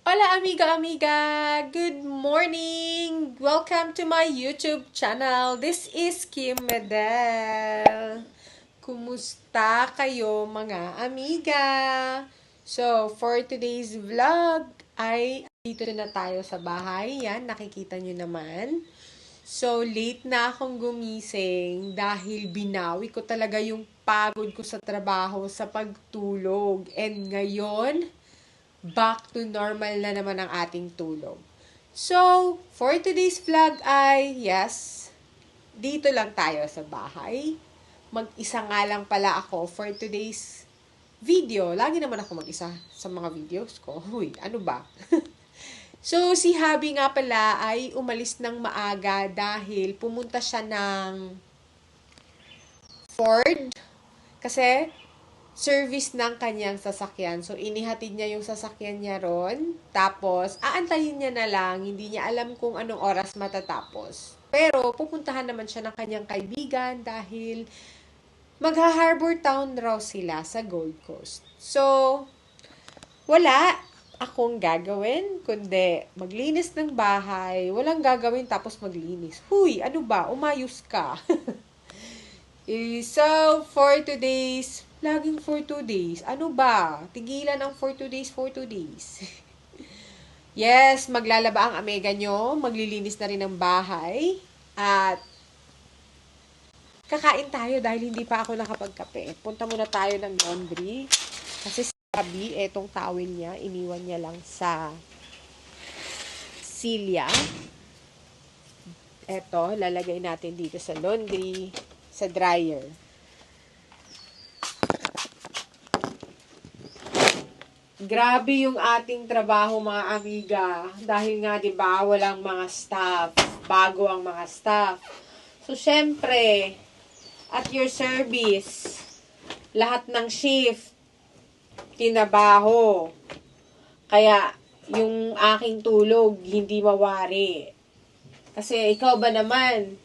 Hola amiga, amiga! Good morning! Welcome to my YouTube channel. This is Kim Medel. Kumusta kayo mga amiga? So, for today's vlog ay dito na tayo sa bahay. Yan, nakikita nyo naman. So, late na akong gumising dahil binawi ko talaga yung pagod ko sa trabaho, sa pagtulog. And ngayon, back to normal na naman ang ating tulog. So, for today's vlog ay, yes, dito lang tayo sa bahay. Mag-isa nga lang pala ako for today's video. Lagi naman ako mag-isa sa mga videos ko. Uy, ano ba? So, si Habi nga pala ay umalis ng maaga dahil pumunta siya ng Ford. Kasi, service ng kanyang sasakyan. So, inihatid niya yung sasakyan niya ron. Tapos, aantayin niya na lang. Hindi niya alam kung anong oras matatapos. Pero, pupuntahan naman siya ng kanyang kaibigan dahil magha-harbor town raw sila sa Gold Coast. So, wala akong gagawin, kundi maglinis ng bahay. Walang gagawin tapos maglinis. Huy, ano ba? Umayos ka. So, for today's, laging for 2 days. Ano ba? Tigilan ang for 2 days, for 2 days. Yes, maglalaba ang amega nyo. Maglilinis na rin ng bahay. At, kakain tayo dahil hindi pa ako nakapagkape. Punta muna tayo ng laundry. Kasi sabi, etong towel niya, iniwan niya lang sa silya. Eto, lalagay natin dito sa laundry, sa dryer. Grabe yung ating trabaho mga amiga. Dahil nga 'di ba, walang mga staff, bago ang mga staff. So syempre, at your service, lahat ng shift tinabaho. Kaya yung aking tulog hindi mawari. Kasi ikaw ba naman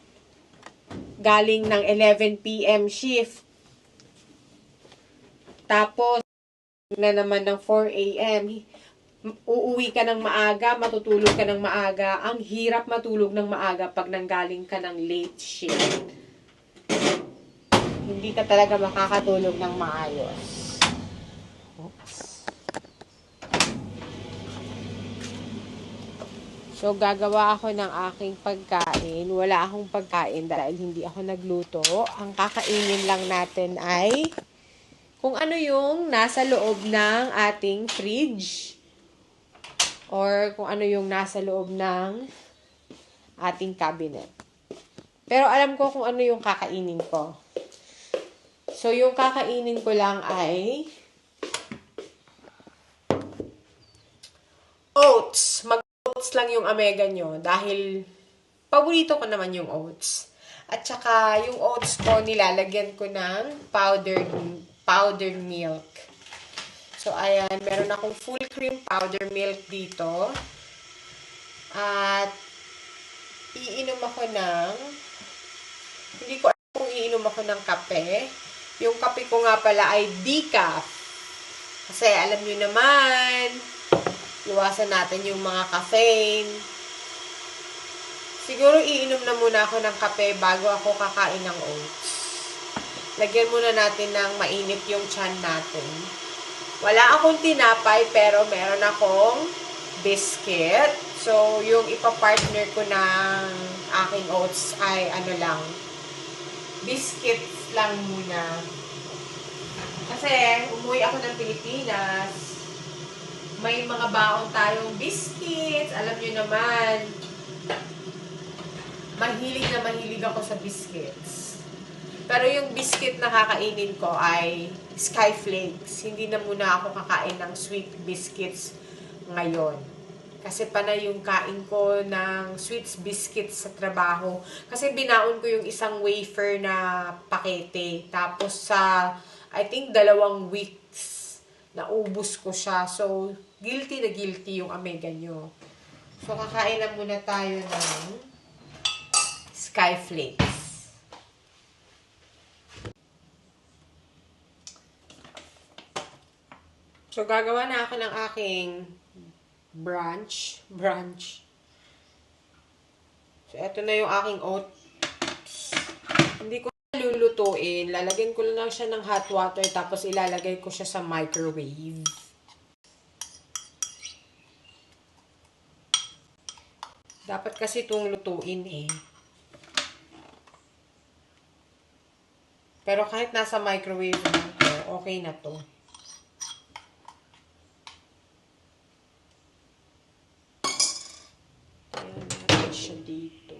galing ng 11 PM shift. Tapos na naman ng 4 AM. Uuwi ka ng maaga, matutulog ka ng maaga. Ang hirap matulog ng maaga pag nanggaling ka ng late shift. Hindi ka talaga makakatulog ng maayos. Oops. So, gagawa ako ng aking pagkain. Wala akong pagkain dahil hindi ako nagluto. Ang kakainin lang natin ay kung ano yung nasa loob ng ating fridge. Or kung ano yung nasa loob ng ating cabinet. Pero alam ko kung ano yung kakainin ko. So, yung kakainin ko lang ay oats. Mag-oats lang yung amega nyo dahil paborito ko naman yung oats. At saka yung oats ko nilalagyan ko ng powdered milk. So, ayan, meron akong full cream powder milk dito. At iinom ako ng, hindi ko alam kung iinom ako ng kape. Yung kape ko nga pala ay decaf. Kasi alam nyo naman, iwasan natin yung mga caffeine. Siguro iinom na muna ako ng kape bago ako kakain ng oats. Lagyan muna natin ng mainit yung tiyan natin. Wala akong tinapay pero meron akong biscuit. So, yung ipapartner ko ng aking oats ay ano lang, biscuits lang muna. Kasi, umuwi ako ng Pilipinas. May mga baon tayong biscuits. Alam nyo naman, mahilig ako sa biscuits. Pero yung biscuit na kakainin ko ay Sky Flakes. Hindi na muna ako kakain ng sweet biscuits ngayon. Kasi panay yung kain ko ng sweet biscuits sa trabaho. Kasi binaon ko yung isang wafer na pakete. Tapos sa, I think, 2 weeks, naubos ko siya. So, guilty na guilty yung amega nyo. So, kakain na muna tayo ng Sky Flakes. So, gagawa na ako ng aking brunch. So, eto na yung aking oats. Hindi ko lulutuin. Lalagyan ko lang siya ng hot water tapos ilalagay ko siya sa microwave. Dapat kasi itong lutuin eh. Pero kahit nasa microwave lang to, okay na to. Ayan natin siya dito.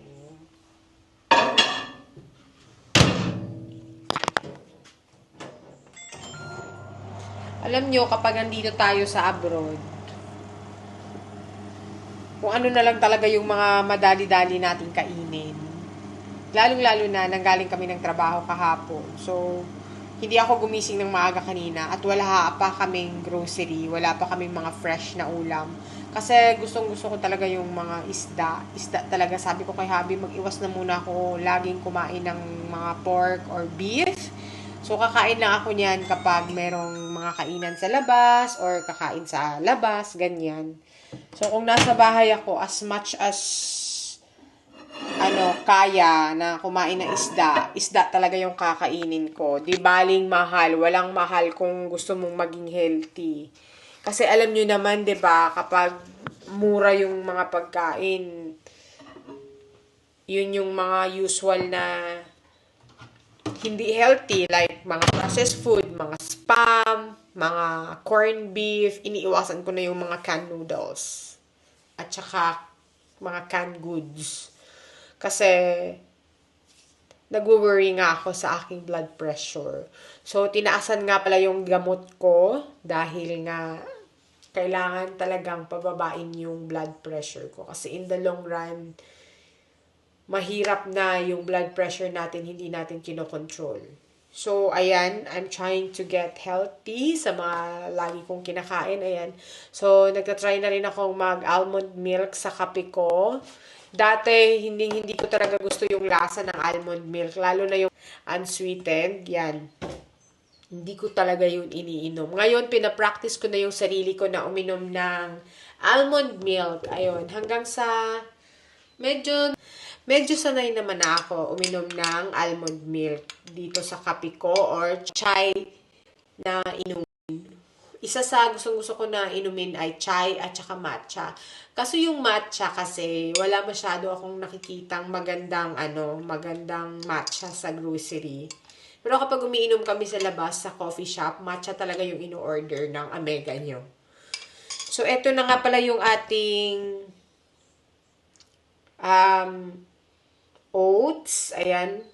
Alam nyo, kapag nandito tayo sa abroad, kung ano na lang talaga yung mga madali-dali nating kainin. Lalong-lalo na, nanggaling kami ng trabaho kahapon. So, hindi ako gumising ng maaga kanina at wala pa kaming grocery, wala pa kaming mga fresh na ulam. Kasi gustong-gusto ko talaga yung mga isda. Isda talaga, sabi ko kay Habi, mag-iwas na muna ako laging kumain ng mga pork or beef. So, kakain lang ako niyan kapag merong mga kainan sa labas or kakain sa labas, ganyan. So, kung nasa bahay ako, as much as kaya na kumain ng isda talaga yung kakainin ko. Di baling mahal, walang mahal kung gusto mong maging healthy. Kasi alam nyo naman, di ba, kapag mura yung mga pagkain, yun yung mga usual na hindi healthy, like mga processed food, mga spam, mga corned beef, iniiwasan ko na yung mga canned noodles. At saka, mga canned goods. Kasi, nag-worry nga ako sa aking blood pressure. So, tinaasan nga pala yung gamot ko dahil nga kailangan talagang pababain yung blood pressure ko. Kasi in the long run, mahirap na yung blood pressure natin, hindi natin kinokontrol. So, ayan, I'm trying to get healthy sa mga lagi kong kinakain. Ayan. So, nagtatry na rin akong mag-almond milk sa kape ko. Dati, hindi ko talaga gusto yung lasa ng almond milk, lalo na yung unsweetened. Yan. Hindi ko talaga yun iniinom. Ngayon, pinapractice ko na yung sarili ko na uminom ng almond milk. Ayun, hanggang sa medyo sanay naman na ako uminom ng almond milk dito sa kape ko or chai na inumin. Isa sa gustong-gusto ko na inumin ay chai at saka matcha. Kaso yung matcha kasi wala masyado akong nakikitang magandang matcha sa grocery. Pero kapag umiinom kami sa labas sa coffee shop, matcha talaga yung ino-order ng Amega nyo. So eto na nga pala yung ating oats. Ayan.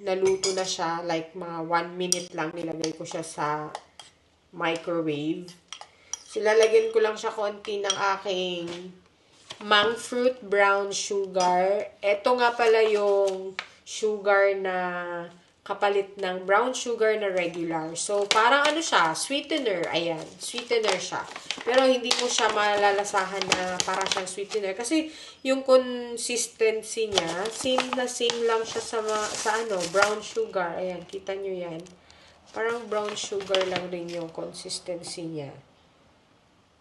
Naluto na siya. Like, mga 1 minute lang nilagay ko siya sa microwave. So, lalagyan ko lang siya konti ng aking monk fruit brown sugar. Ito nga pala yung sugar na kapalit ng brown sugar na regular. So, parang siya, sweetener. Ayan, sweetener siya. Pero hindi mo siya malalasahan na parang siyang sweetener. Kasi yung consistency niya, same na same lang siya sa brown sugar. Ayan, kita nyo yan. Parang brown sugar lang rin yung consistency niya.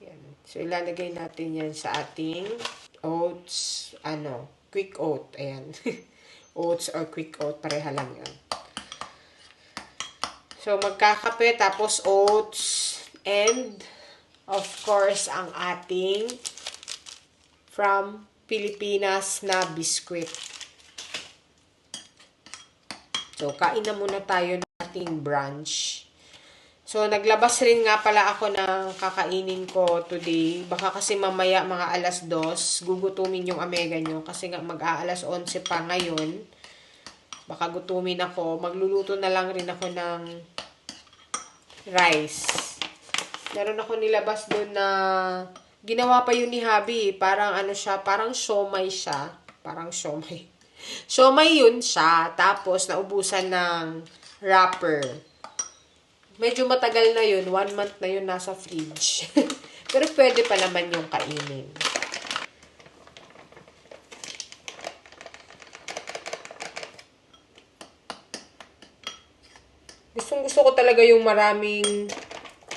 Ayan. So, ilalagay natin yan sa ating oats, quick oat. Ayan. Oats or quick oat, pareha lang yan. So, magkakape, tapos oats, and, of course, ang ating from Pilipinas na biskwit. So, kain na muna tayo ng ating brunch. So, naglabas rin nga pala ako ng kakainin ko today. Baka kasi mamaya mga 2:00, gugutumin yung Amega nyo. Kasi nga mag-aalas 11 pa ngayon. Baka gutumin ako. Magluluto na lang rin ako ng rice. Meron ako nilabas doon na ginawa pa yun ni Habi. Parang siya, parang siomay siya. Parang siomay. Siomay yun siya. Tapos, naubusan ng wrapper. Medyo matagal na yun. 1 month na yun nasa fridge. Pero pwede pa naman yung kainin. Gusto ko talaga yung maraming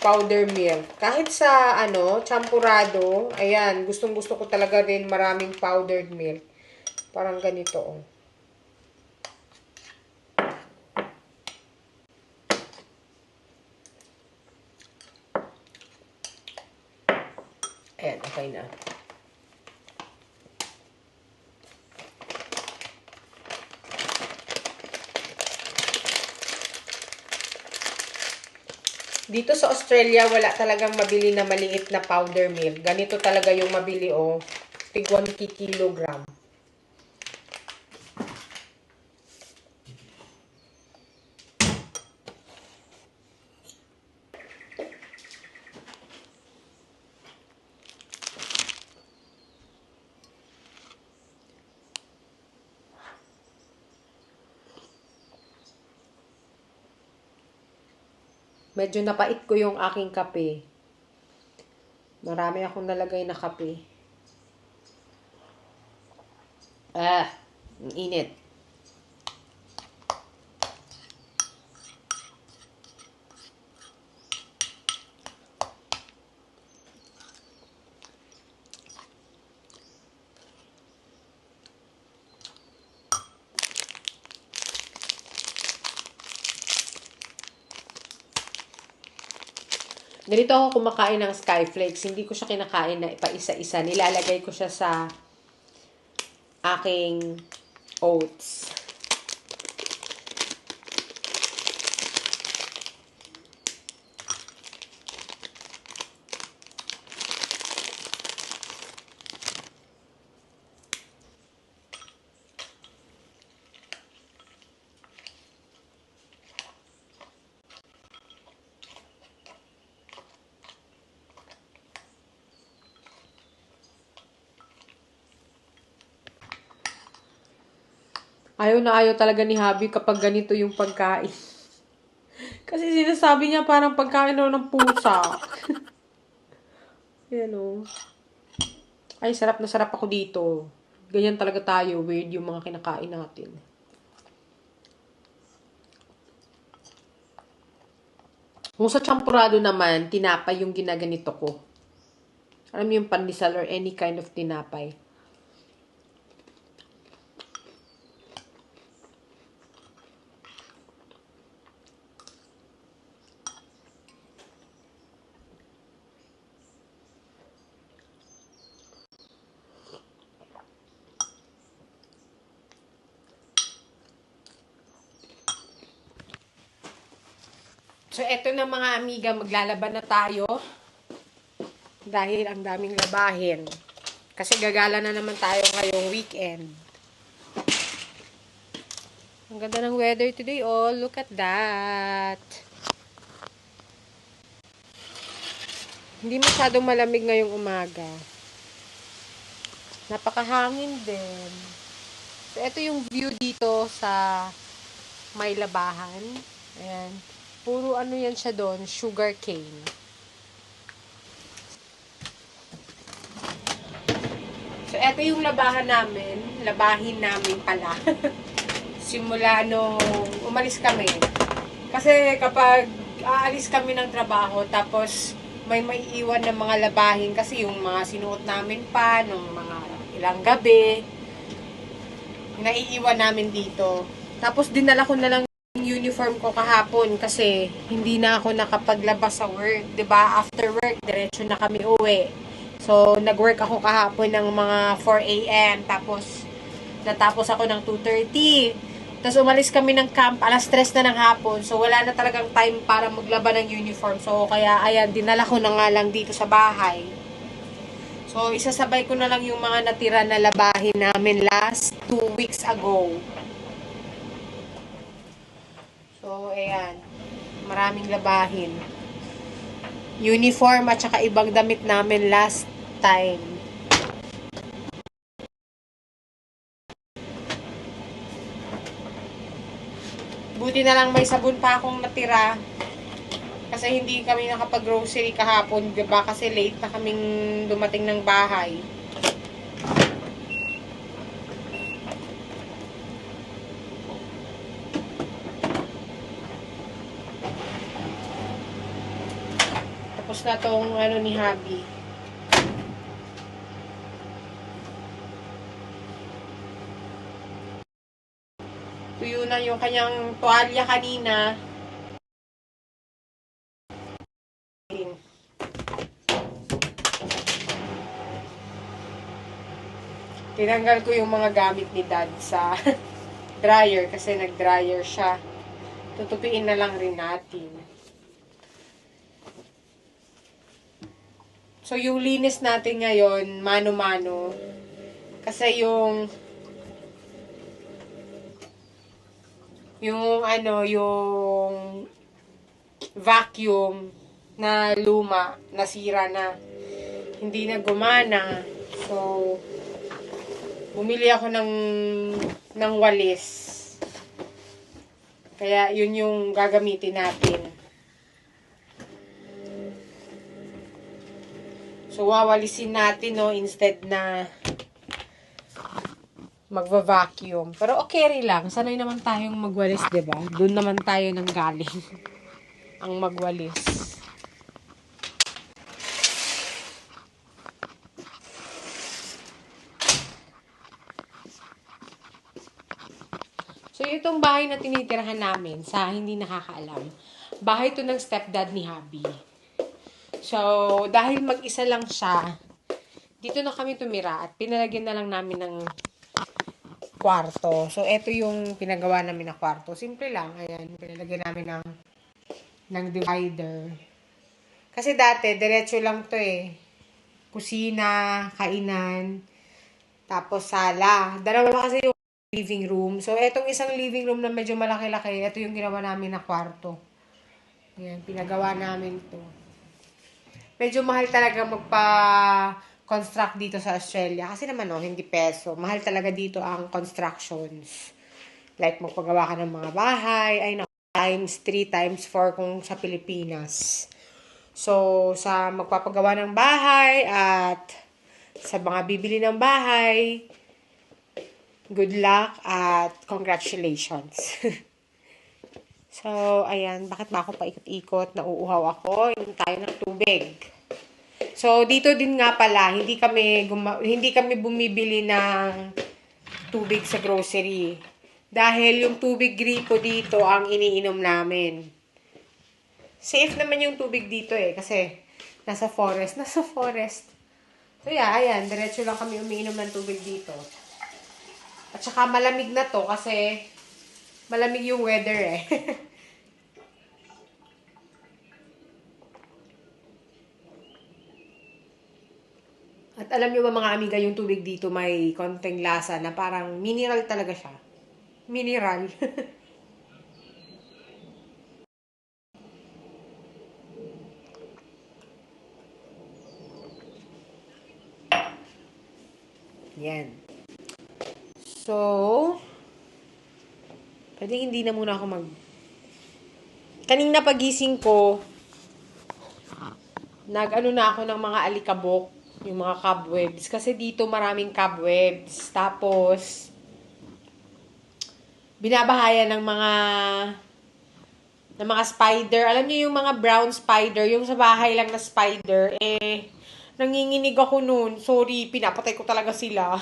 powder milk. Kahit sa, champurado, ayan, gustong-gusto ko talaga rin maraming powdered milk. Parang ganito, oh. Ayan, okay na. Dito sa Australia, wala talagang mabili na maliit na powder milk. Ganito talaga yung mabili, oh. Tig 1 kilogram. Medyo napait ko yung aking kape. Marami akong nalagay na kape. Ang init. Ganito ako kumakain ng Skyflakes. Hindi ko siya kinakain na ipa-isa-isa. Nilalagay ko siya sa aking oats. Ayaw na ayaw talaga ni Habi kapag ganito yung pagkain. Kasi sinasabi niya parang pagkain daw ng pusa. Ayan o. Ay, sarap na sarap ako dito. Ganyan talaga tayo. Weird yung mga kinakain natin. Kung sa champurado naman, tinapay yung ginaganito ko. Alam mo yung pandesal or any kind of tinapay. So, eto na mga amiga, maglalaban na tayo. Dahil ang daming labahin. Kasi gagala na naman tayo ngayong weekend. Ang ganda ng weather today, oh. Look at that. Hindi masyadong malamig ngayong umaga. Napakahangin din. So, eto yung view dito sa may labahan. Ayan. Puro ano yan siya doon, sugar cane. So, eto yung labahin namin pala. Simula nung umalis kami. Kasi kapag aalis kami ng trabaho, tapos may maiiwan ng mga labahin kasi yung mga sinuot namin pa nung mga ilang gabi, naiiwan namin dito. Tapos dinala ko na lang uniform ko kahapon kasi hindi na ako nakapaglabas sa work, 'di ba? After work, diretso na kami uwi. So, nag-work ako kahapon ng mga 4 AM, tapos natapos ako ng 2:30. Tapos umalis kami ng camp, alas 3 na ng hapon. So, wala na talagang time para maglaba ng uniform. So, kaya ayan, dinala ko na nga lang dito sa bahay. So, isasabay ko na lang yung mga natira na labahin namin last 2 weeks ago. So, ayan. Maraming labahin. Uniform at saka ibang damit namin last time. Buti na lang may sabon pa akong natira. Kasi hindi kami nakapag-grocery kahapon, diba? Kasi late na kaming dumating ng bahay. na tong ano ni Habi. Tuyo na yung kanyang tuwalya kanina. Tinanggal ko yung mga gamit ni Dad sa dryer kasi nag-dryer siya. Tutupiin na lang rin natin. So, yung linis natin ngayon, mano-mano. Kasi yung vacuum na luma, nasira na. Hindi na gumana. So, bumili ako ng walis. Kaya, yun yung gagamitin natin. So, wawalisin natin, no, instead na magva-vacuum. Pero okay rin lang. Sanay naman tayong magwalis, diba? Doon naman tayo nang galing. Ang magwalis. So, itong bahay na tinitirahan namin, sa hindi nakakaalam, bahay to ng stepdad ni Habi. So, dahil mag-isa lang siya, dito na kami tumira at pinalagyan na lang namin ng kwarto. So, ito yung pinagawa namin na kwarto. Simple lang. Ayan, pinalagyan namin ng divider. Kasi dati, diretso lang to eh. Kusina, kainan, tapos sala. Dalawa kasi yung living room. So, etong isang living room na medyo malaki-laki, ito yung ginawa namin na kwarto. Ayan, pinagawa namin to. Medyo mahal talaga magpa-construct dito sa Australia. Kasi naman, hindi peso. Mahal talaga dito ang constructions. Like, magpagawa ka ng mga bahay, times 3, times 4 kung sa Pilipinas. So, sa magpapagawa ng bahay at sa mga bibili ng bahay, good luck at congratulations. So, ayan. Bakit ba ako paikot-ikot? Nauuhaw ako. Inom tayo ng tubig. So, dito din nga pala, hindi kami bumibili ng tubig sa grocery. Dahil yung tubig gripo dito ang iniinom namin. Safe naman yung tubig dito eh. Kasi nasa forest. So, yeah, ayan. Diretso lang kami umiinom ng tubig dito. At saka malamig na to kasi malamig yung weather eh. At alam nyo ba mga amiga, yung tubig dito may konting lasa na parang mineral talaga siya. Mineral. Yan. So, pwede hindi na muna ako Kanina pagising ko, nag-ano na ako ng mga alikabok, yung mga cobwebs. Kasi dito maraming cobwebs. Tapos, binabahayan ng mga spider. Alam niyo yung mga brown spider, yung sa bahay lang na spider, nanginginig ako noon. Sorry, pinapatay ko talaga sila.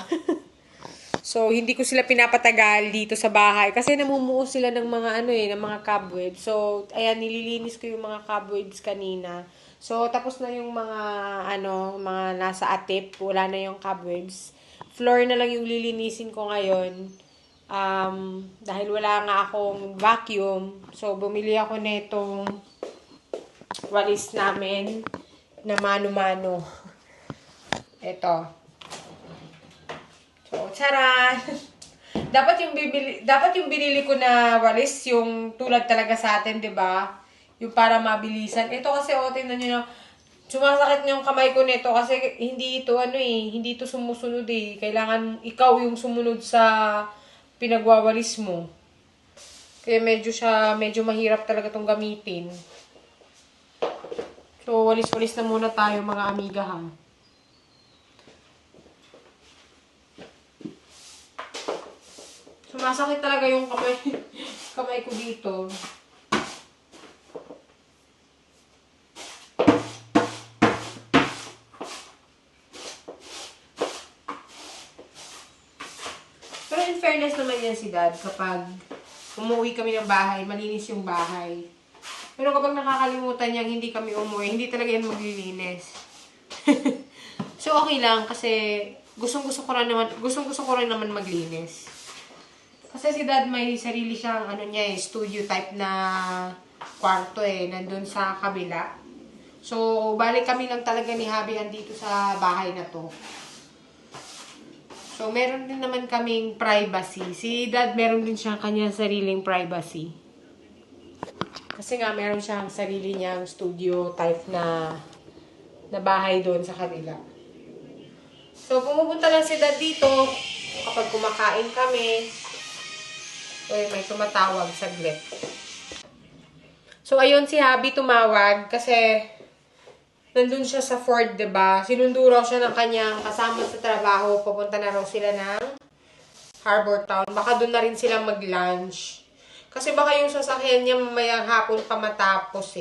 So, hindi ko sila pinapatagal dito sa bahay. Kasi namumuo sila ng mga ng mga cobwebs. So, ayan, nililinis ko yung mga cobwebs kanina. So, tapos na yung mga nasa atip. Wala na yung cobwebs. Floor na lang yung lilinisin ko ngayon. Dahil wala nga akong vacuum. So, bumili ako netong walis namin na mano-mano. Ito. So, charan! dapat yung binili ko na walis, yung tulad talaga sa atin, 'di ba? Yung para mabilisan. Ito kasi tingnan niyo, sumasakit yung kamay ko nito kasi hindi ito sumusunod eh. Kailangan ikaw yung sumunod sa pinagwawalis mo. Kaya medyo mahirap talaga tong gamitin. So, walis-walis na muna tayo mga amiga ha. Sumasakit talaga yung kamay ko dito. in fairness naman yan si Dad kapag umuwi kami ng bahay, malinis yung bahay. Pero kapag nakakalimutan niyang hindi kami umuwi, hindi talaga yan maglilinis. So, okay lang kasi gustong-gusto ko rin naman maglinis. Kasi si Dad may sarili siyang studio type na kwarto nandun sa kabila. So, balik kami lang talaga ni Habi andito sa bahay na to. So, meron din naman kaming privacy. Si Dad, meron din siyang kanyang sariling privacy. Kasi nga, meron siyang sarili niyang studio type na bahay doon sa kabila. So, pumupunta lang si Dad dito kapag kumakain kami. Uy, may tumatawag saglit. So, ayun si Habi tumawag kasi nandun siya sa Ford, diba? Sinundo raw siya ng kanyang kasama sa trabaho. Pupunta na raw sila ng Harbor Town. Baka doon na rin sila mag-lunch. Kasi baka yung sasakyan niya mamayang hapon pa matapos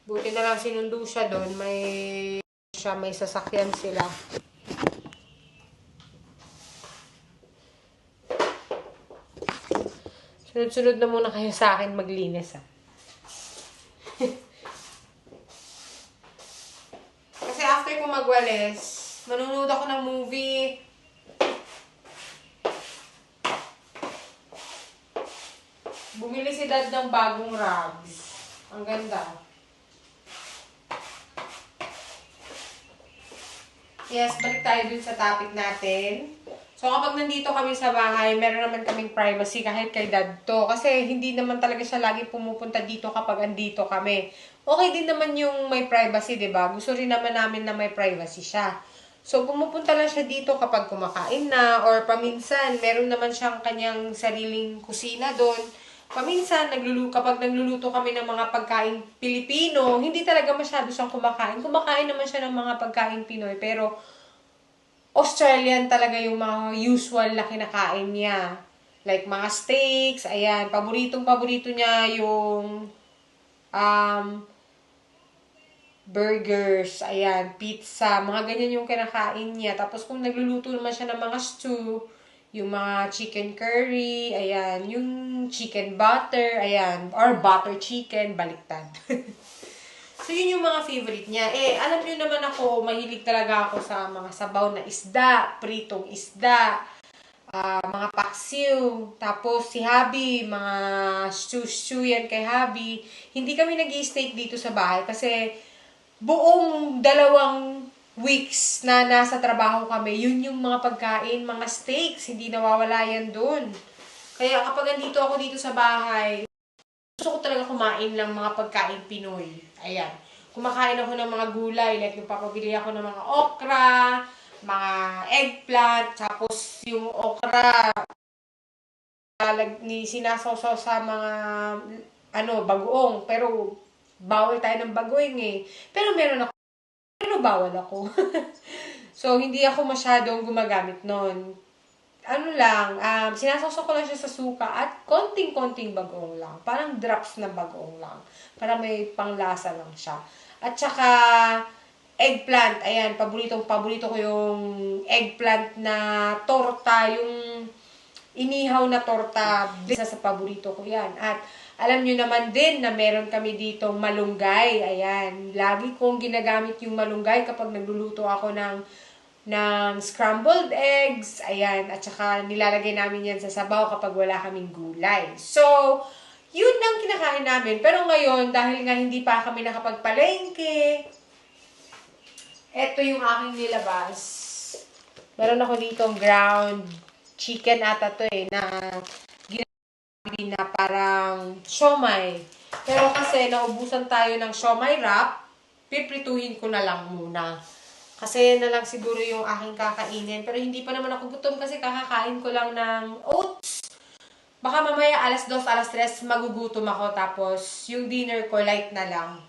Buti na lang sinundo siya doon. May sasakyan sila. Sunod-sunod na muna kayo sa akin maglinis Kasi after ko magwalis, manunood ako ng movie. Bumili si Dad ng bagong rugs. Ang ganda. Yes, balik tayo dun sa topic natin. So, kapag nandito kami sa bahay, meron naman kaming privacy kahit kay Dad to. Kasi hindi naman talaga siya lagi pumupunta dito kapag andito kami. Okay din naman yung may privacy, diba? Gusto rin naman namin na may privacy siya. So, pumupunta lang siya dito kapag kumakain na or paminsan, meron naman siyang kanyang sariling kusina doon. Paminsan, kapag nagluluto kami ng mga pagkain Pilipino, hindi talaga masyado siyang kumakain. Kumakain naman siya ng mga pagkain Pinoy, pero Australian talaga yung mga usual na kinakain niya. Like mga steaks, ayan. Paborito niya yung burgers, ayan, pizza, mga ganyan yung kinakain niya. Tapos kung nagluluto naman siya ng mga stew, yung mga chicken curry, ayan, yung chicken butter, ayan, or butter chicken, baliktad. So, yun yung mga favorite niya. Alam niyo naman ako, mahilig talaga ako sa mga sabaw na isda, pritong isda, mga paksiw. Tapos, si Habi, mga stew yan kay Habi. Hindi kami nag-i-steak dito sa bahay kasi buong 2 weeks na nasa trabaho kami, yun yung mga pagkain, mga steaks, hindi nawawala yan dun. Kaya kapag andito ako dito sa bahay, gusto ko talaga kumain ng mga pagkain Pinoy. Ayan. Kumakain ako ng mga gulay. Like, nagpapabili ako ng mga okra, mga eggplant, tapos yung okra, sinasawsaw sa mga, bagoong. Pero, bawal tayo ng bagoong Pero bawal ako. So, hindi ako masyadong gumagamit nun. Sinasawsaw ko lang siya sa suka at konting-konting bagoong lang. Parang drops na bagoong lang. Para may panglasa lang siya. At saka, eggplant. Ayan, paborito ko yung eggplant na torta. Yung inihaw na torta. Isa sa paborito ko yan. At alam nyo naman din na meron kami dito malunggay. Ayan, lagi kong ginagamit yung malunggay kapag nagluluto ako ng scrambled eggs, ayan, at saka nilalagay namin yan sa sabaw kapag wala kaming gulay. So, yun ang kinakain namin. Pero ngayon, dahil nga hindi pa kami nakapagpalengke, eto yung aking nilabas. Meron ako ditong ground chicken ata to na ginagawa na parang siomay. Pero kasi naubusan tayo ng siomay wrap, piprituhin ko na lang muna. Kasi na lang siguro yung aking kakainin. Pero hindi pa naman ako gutom kasi kakakain ko lang ng oats. Baka mamaya 2:00, 3:00 magugutom ako. Tapos yung dinner ko light na lang.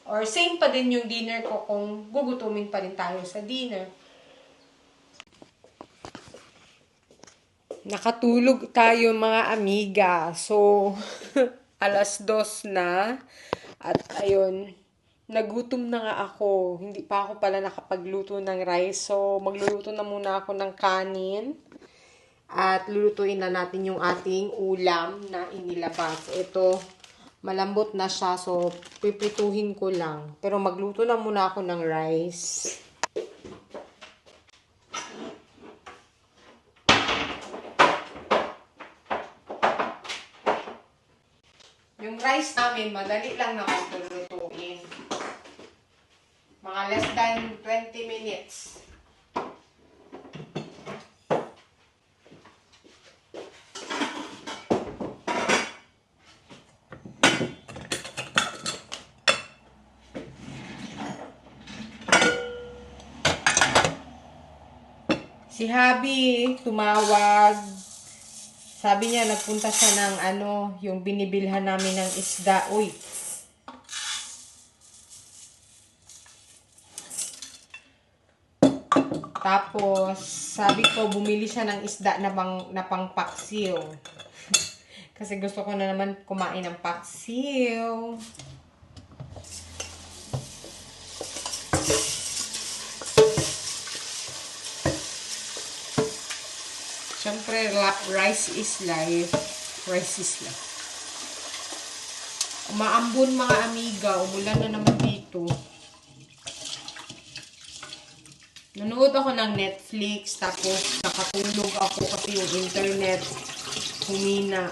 Or same pa din yung dinner ko kung gugutumin pa rin tayo sa dinner. Nakatulog tayo mga amiga. So, 2:00 na. At ayun, Nagutom na nga ako. Hindi pa ako pala nakapagluto ng rice. So, magluluto na muna ako ng kanin. At lulutuin na natin yung ating ulam na inilabas. Ito, malambot na siya. So, pipituhin ko lang. Pero magluto na muna ako ng rice. Yung rice namin, madali lang naman ito lutuin. Mga less than 20 minutes. Si Habi, tumawag. Sabi niya, nagpunta siya ng yung binibilhan namin ng isda. Uy. Tapos, sabi ko, bumili siya ng isda na pang paksiw. Kasi gusto ko na naman kumain ng paksiw. Siyempre, rice is life. Rice is life. Umaambon mga amiga. Umulan na naman dito. Nanood ako ng Netflix. Tapos, nakatulog ako kasi yung internet humina.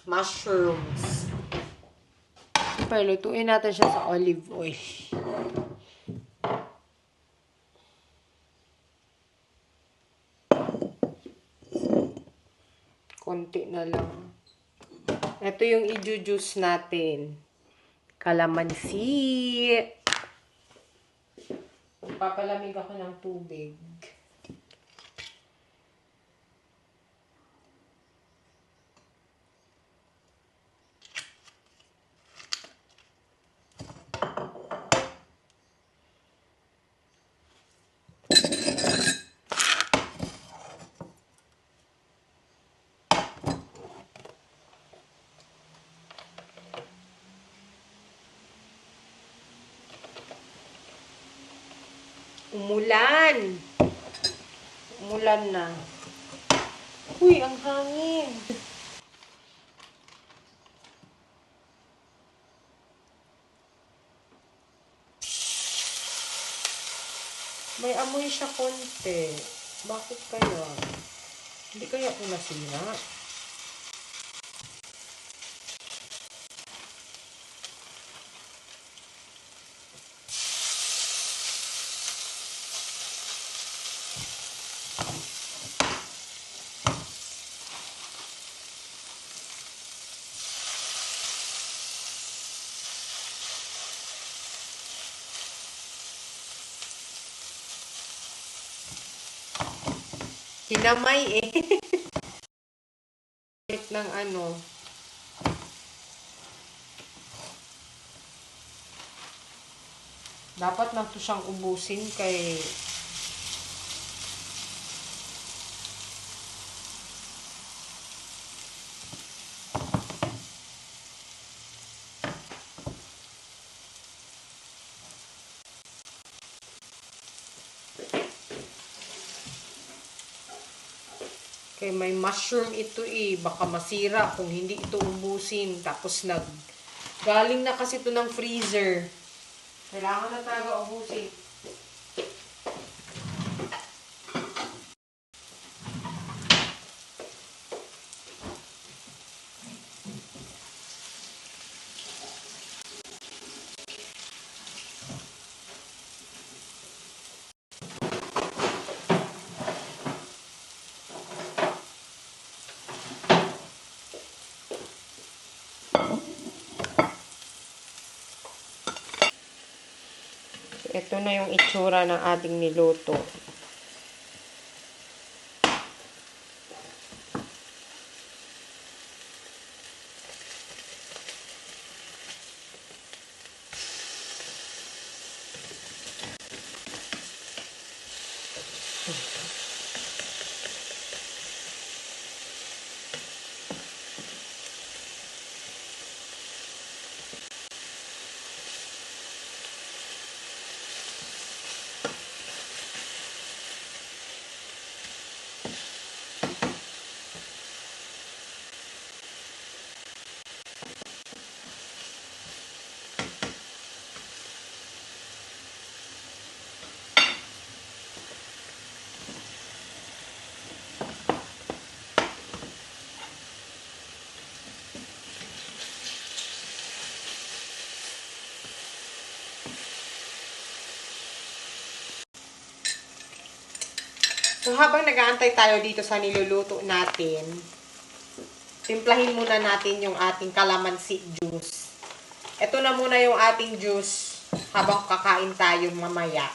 Mushrooms. Siyempre, lutuin natin siya sa olive oil. Konti na lang. Ito yung i-juice natin. Kalamansi. Papalamig ako ng tubig. Umulan. Umulan na. Uy, ang hangin. May amoy siya konti. Bakit kaya? Hindi kaya ako nasira? Hinamay eh. ng dapat na to siyang ubusin kay may mushroom ito eh. Baka masira kung hindi ito ubusin. Tapos galing na kasi ito ng freezer. Kailangan na talaga ubusin. Ito na yung itsura ng ating niluto. So, habang nag-aantay tayo dito sa niluluto natin, timplahin muna natin yung ating calamansi juice. Ito na muna yung ating juice habang kakain tayo mamaya.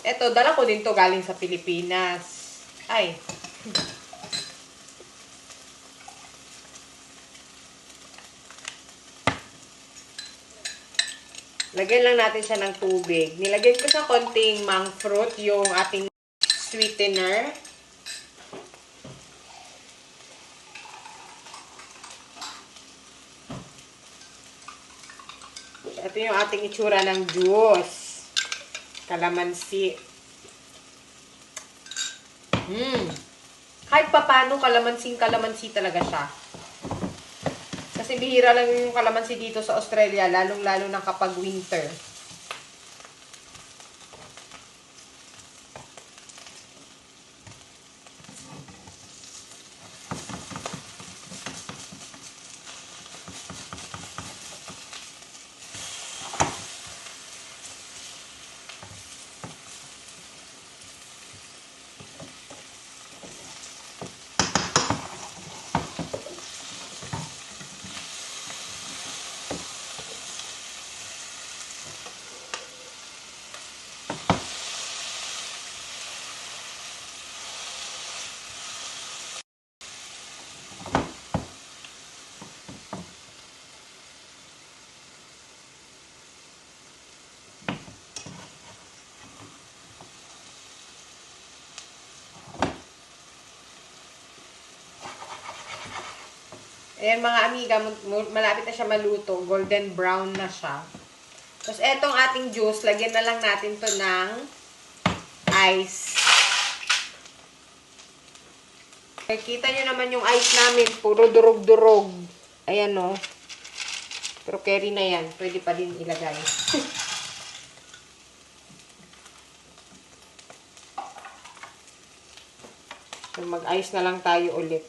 Ito, dala ko din to galing sa Pilipinas. Ay. Lagyan lang natin siya ng tubig. Nilagyan ko sa konting monk fruit yung ating sweetener. Ito yung ating itsura ng juice. Kalamansi. Kahit papano, kalamansi talaga siya. Kasi bihira lang yung kalamansi dito sa Australia, lalong-lalo na kapag winter. Ayan mga amiga, malapit na siya maluto. Golden brown na siya. Tapos etong ating juice, lagyan na lang natin to ng ice. Kita nyo naman yung ice namin, puro durog-durog. Ayan o. Pero carry na yan. Pwede pa din ilagay. So mag-ice na lang tayo ulit.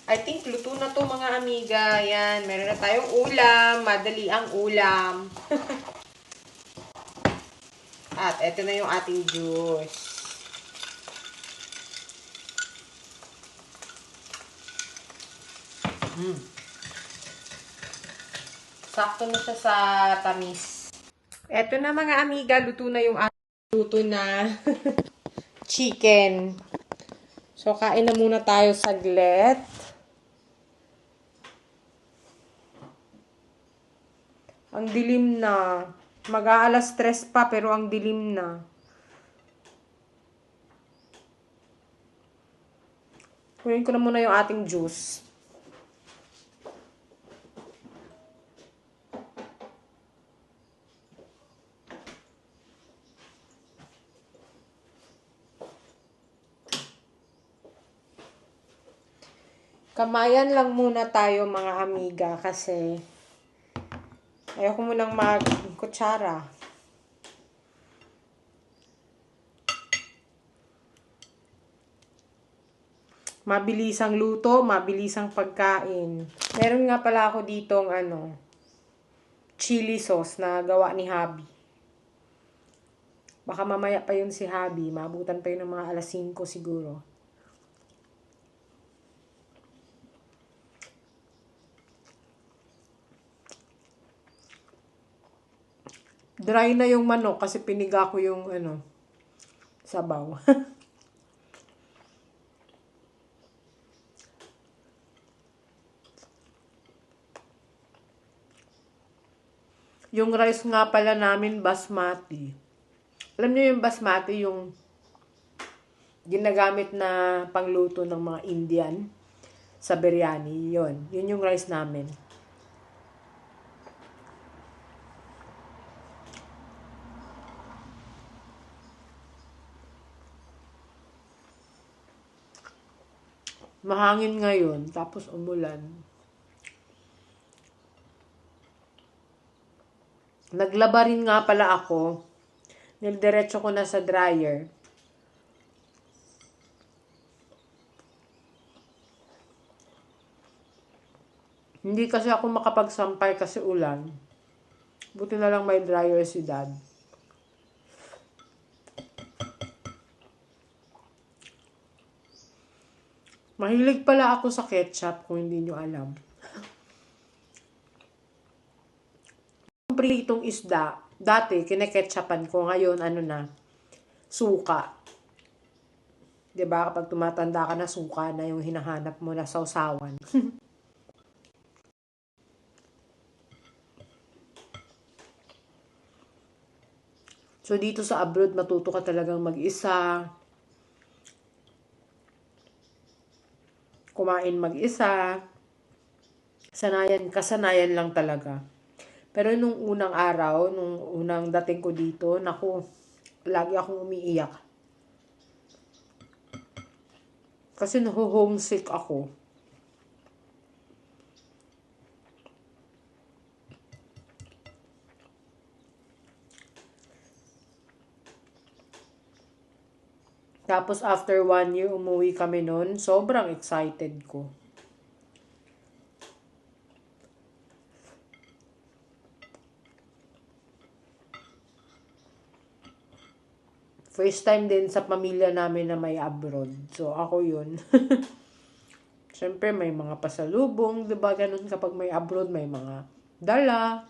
I think luto na to mga amiga. Yan, meron na tayong ulam. Madali ang ulam. At eto na yung ating juice. Sakto na siya sa tamis. Eto na mga amiga, luto na yung ating luto na chicken. So, kain na muna tayo saglit. Ang dilim na. Mag-aalas 3 pa, pero ang dilim na. Kunin ko na muna yung ating juice. Kamayan lang muna tayo mga amiga kasi ayoko munang mag-kutsara. Mabilisang luto, mabilisang pagkain. Meron nga pala ako ditong chili sauce na gawa ni Habi. Baka mamaya pa yun si Habi. Maabutan pa yun ng mga alas 5 siguro. Dry na yung manok kasi piniga ko yung sabaw. Yung rice nga pala namin basmati. Alam niyo yung basmati, yung ginagamit na pangluto ng mga Indian sa biryani. Yun yung rice namin. Mahangin ngayon, tapos umulan. Naglaba rin nga pala ako. Nildiretso ko na sa dryer. Hindi kasi ako makapagsampay kasi ulan. Buti na lang may dryer si Dad. Mahilig pala ako sa ketchup kung hindi nyo alam. Pritong isda, dati kineketchupan ko, ngayon suka. 'Di ba kapag tumatanda ka na, suka na yung hinahanap mo na sausawan. So dito sa abroad, matuto ka talagang mag-isa. Kumain mag-isa. Kasanayan lang talaga. Pero nung unang araw, nung unang dating ko dito, naku, lagi akong umiiyak. Kasi homesick ako. Tapos after 1 year, umuwi kami nun. Sobrang excited ko. First time din sa pamilya namin na may abroad. So, ako yun. Siyempre, may mga pasalubong. Diba ganun kapag may abroad, may mga dala.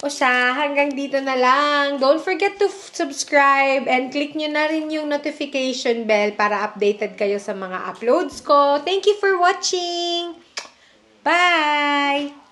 O siya, hanggang dito na lang. Don't forget to subscribe and click nyo na rin yung notification bell para updated kayo sa mga uploads ko. Thank you for watching! Bye!